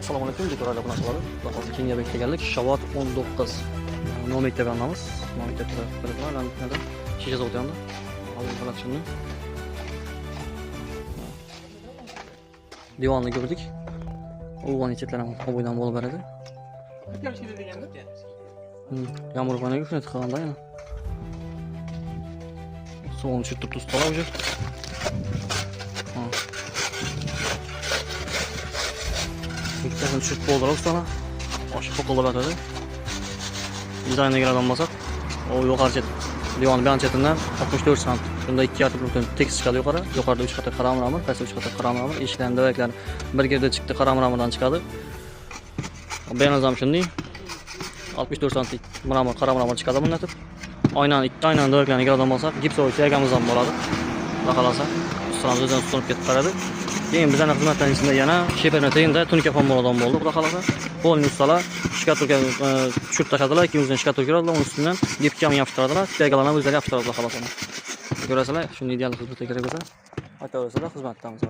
Assalomu alaykum, dekoralar bilan qoladi. Xudo xohlasa keyingi bekka keldik. Shavot 19. Nomik deb yozamiz. Nomik deb turibdi. Shisha zavod yonida. Hozir holat shuni. Divonni ko'rdik. O'g'on chetlar ham qo'ydan bo'lib beradi. Yağmur bana yükselt kalanda ya. Soğun şu tutup ustala уже. Yükseltin şu boldur ustala. Aşık kokulu batırdı. Dizaynına göre adam basar. O yukarı çet. Divanın bir an çetinden 64 sant. Bunda 2 artı bir tek çıkadı yukarı. Yukarıda 3 katı karamramır. Pes 3 katı karamramır. İşlerin dövekler bir girde çıktı karamramırdan çıkadı. Ben azam şimdi 64 santik mramor, qora mramor chiqadi bundan tip. Aynan döveklarni adam olsak, gips o'yish egamiz ham bo'ladi. Xudo xolasa, ustomiz o'zidan tutunib ketib qaradi. Keyin bizning xizmatdan ichida yana sheperni teyinda tunika formuladon bo'ldi. Xudo xolasa, qo'lni ustalar shkaturka tushirib tashladilar, ikki shkaturkalar uning ustidan gipsga ham yopishtiradilar, egalarni o'zlari yopishtiradilar xolasa. Ko'rasizlar, shunday ideal xizmatga kerak bo'lsa, aytaverasizlar, xizmatdamiz.